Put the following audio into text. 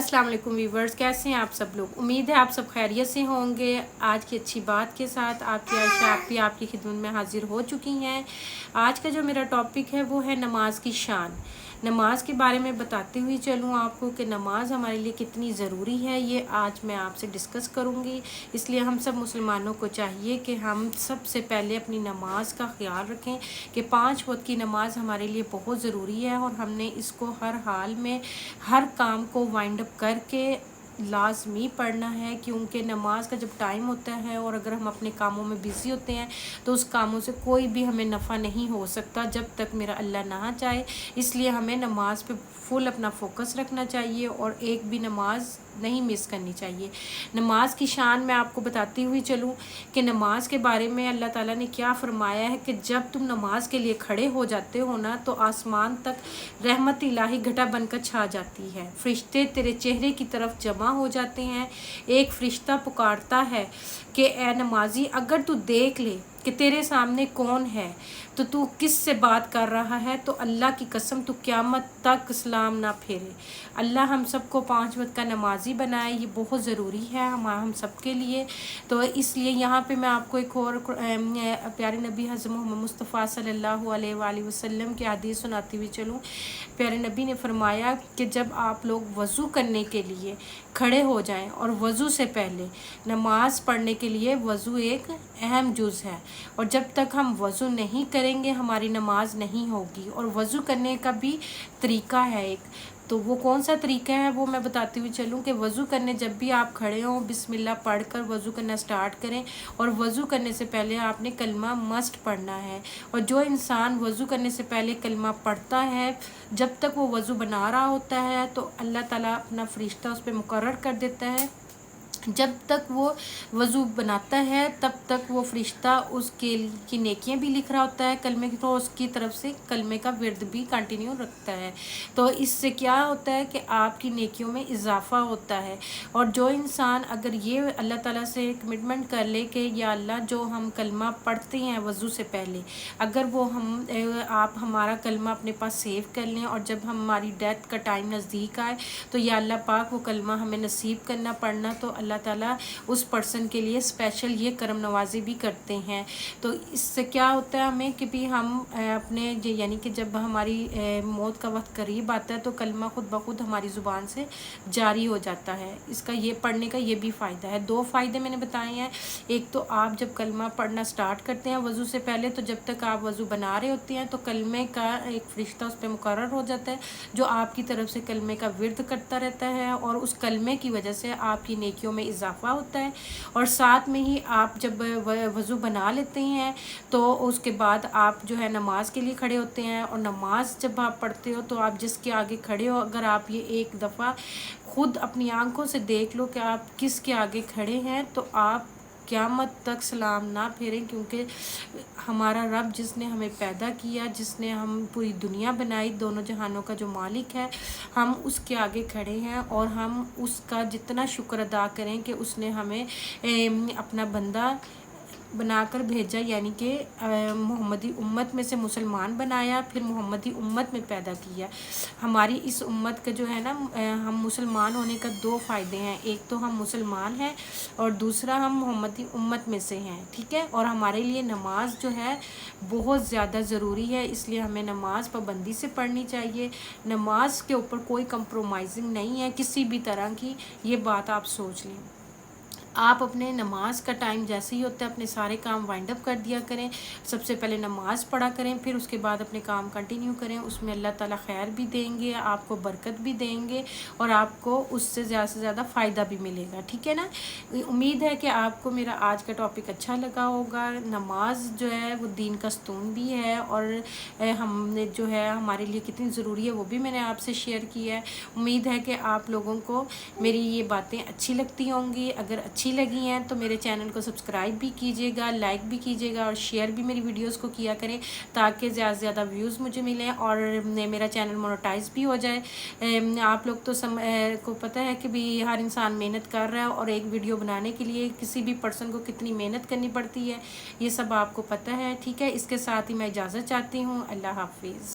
अस्सलाम वालेकुम व्यूवर्स, कैसे हैं आप सब लोग। उम्मीद है आप सब खैरियत से होंगे। आज की अच्छी बात के साथ आपकी आयशा आप भी आपकी खिदमत में हाजिर हो चुकी हैं। आज का जो मेरा टॉपिक है वो है नमाज की शान। नमाज के बारे में बताते हुए चलूँ आपको कि नमाज हमारे लिए कितनी ज़रूरी है, ये आज मैं आपसे डिस्कस करूँगी। इसलिए हम सब मुसलमानों को चाहिए कि हम सबसे पहले अपनी नमाज का ख्याल रखें कि 5 वक्त की नमाज हमारे लिए बहुत ज़रूरी है और हमने इसको हर हाल में हर काम को वाइंड अप करके लाजमी पढ़ना है, क्योंकि नमाज का जब टाइम होता है और अगर हम अपने कामों में बिज़ी होते हैं तो उस कामों से कोई भी हमें नफ़ा नहीं हो सकता जब तक मेरा अल्लाह ना चाहे। इसलिए हमें नमाज पे फुल अपना फोकस रखना चाहिए और एक भी नमाज नहीं मिस करनी चाहिए। नमाज की शान मैं आपको बताती हुई चलूँ कि नमाज के बारे में अल्लाह ताला ने क्या फरमाया है कि जब तुम नमाज के लिए खड़े हो जाते हो ना तो आसमान तक रहमत इलाही घटा बनकर छा जाती है। फरिश्ते तेरे चेहरे की तरफ जमा हो जाते हैं। एक फरिश्ता पुकारता है कि ए नमाजी, अगर तू देख ले कि तेरे सामने कौन है तो तू किस से बात कर रहा है, तो अल्लाह की कसम तू क़यामत तक सलाम ना फेरे। अल्लाह हम सबको 5 वक्त का नमाजी बनाए, ये बहुत ज़रूरी है हम सब के लिए। तो इसलिए यहाँ पे मैं आपको एक और प्यारे नबी हज़रत मोहम्मद मुस्तफ़ा सल्लल्लाहु अलैहि वसल्लम की हदीस सुनाती हुई चलूँ। प्यारे नबी ने फरमाया कि जब आप लोग वज़ू करने के लिए खड़े हो जाएं और वज़ू से पहले नमाज पढ़ने के लिए वज़ू एक अहम जुज़ है, और जब तक हम वज़ू नहीं करेंगे हमारी नमाज नहीं होगी। और वज़ू करने का भी तरीका है एक, तो वो कौन सा तरीका है वो मैं बताती हुई चलूँ कि वज़ू करने जब भी आप खड़े हों बिस्मिल्लाह पढ़कर वज़ू करना स्टार्ट करें, और वज़ू करने से पहले आपने कलमा मस्ट पढ़ना है। और जो इंसान वज़ू करने से पहले कलमा पढ़ता है जब तक वो वज़ू बना रहा होता है तो अल्लाह ताला अपना फरिश्ता उस पर मुकर्रर कर देता है। जब तक वो वज़ू बनाता है तब तक वो फरिश्ता उसके की नेकियां भी लिख रहा होता है कलमे की, तो उसकी तरफ से कलमे का विर्द भी कंटिन्यू रखता है। तो इससे क्या होता है कि आपकी नेकियों में इजाफ़ा होता है। और जो इंसान अगर ये अल्लाह ताला से कमिटमेंट कर ले कि या अल्लाह जो हम कलमा पढ़ते हैं वज़ू से पहले, अगर वो आप हमारा कलमा अपने पास सेव कर लें और जब हमारी डेथ का टाइम नज़दीक आए तो या अल्लाह पाक वो कलमा हमें नसीब करना पढ़ना, तो अल्लाह ताला उस पर्सन के लिए स्पेशल ये करम नवाजी भी करते हैं। तो इससे क्या होता है हमें कि भी हम अपने यानी कि जब हमारी मौत का वक्त करीब आता है तो कलमा खुद ब खुद हमारी ज़ुबान से जारी हो जाता है। इसका ये पढ़ने का ये भी फ़ायदा है। 2 फ़ायदे मैंने बताए हैं। एक तो आप जब कलमा पढ़ना स्टार्ट करते हैं वज़ू से पहले, तो जब तक आप वज़ू बना रहे होते हैं तो कलमे का एक फरिश्ता उस पर मुकर्रर हो जाता है जो आपकी तरफ से कलमे का विर्द करता रहता है, और उस कलमे की वजह से आपकी नेकियों में इजाफ़ा होता है। और साथ में ही आप जब वज़ू बना लेते हैं तो उसके बाद आप जो है नमाज के लिए खड़े होते हैं, और नमाज जब आप पढ़ते हो तो आप जिसके आगे खड़े हो, अगर आप ये एक दफ़ा खुद अपनी आंखों से देख लो कि आप किसके आगे खड़े हैं तो आप क़यामत तक सलाम ना फेरें, क्योंकि हमारा रब जिसने हमें पैदा किया, जिसने हम पूरी दुनिया बनाई, दोनों जहानों का जो मालिक है, हम उसके आगे खड़े हैं और हम उसका जितना शुक्र अदा करें कि उसने हमें अपना बंदा बनाकर भेजा, यानी कि मोहम्मदी उम्मत में से मुसलमान बनाया, फिर मोहम्मदी उम्मत में पैदा किया। हमारी इस उम्मत का जो है ना हम मुसलमान होने का 2 फ़ायदे हैं। एक तो हम मुसलमान हैं और दूसरा हम मोहम्मदी उम्मत में से हैं, ठीक है। और हमारे लिए नमाज जो है बहुत ज़्यादा ज़रूरी है, इसलिए हमें नमाज पाबंदी से पढ़नी चाहिए। नमाज के ऊपर कोई कंप्रोमाइज़िंग नहीं है किसी भी तरह की, ये बात आप सोच लें। आप अपने नमाज का टाइम जैसे ही होता है अपने सारे काम वाइंड अप कर दिया करें। सबसे पहले नमाज पढ़ा करें, फिर उसके बाद अपने काम कंटिन्यू करें। उसमें अल्लाह ताला खैर भी देंगे, आपको बरकत भी देंगे और आपको उससे ज़्यादा से ज़्यादा फ़ायदा भी मिलेगा, ठीक है ना। उम्मीद है कि आपको मेरा आज का टॉपिक अच्छा लगा होगा। नमाज जो है वो दीन का स्तून भी है, और हमने जो है हमारे लिए कितनी ज़रूरी है वो भी मैंने आपसे शेयर किया है। उम्मीद है कि आप लोगों को मेरी ये बातें अच्छी लगती होंगी। अगर अच्छी लगी हैं तो मेरे चैनल को सब्सक्राइब भी कीजिएगा, लाइक भी कीजिएगा और शेयर भी मेरी वीडियोस को किया करें, ताकि ज़्यादा से ज़्यादा व्यूज़ मुझे मिलें और मेरा चैनल मोनेटाइज भी हो जाए। आप लोग तो को पता है कि भी हर इंसान मेहनत कर रहा है, और एक वीडियो बनाने के लिए किसी भी पर्सन को कितनी मेहनत करनी पड़ती है ये सब आपको पता है, ठीक है। इसके साथ ही मैं इजाज़त चाहती हूँ। अल्लाह हाफिज़।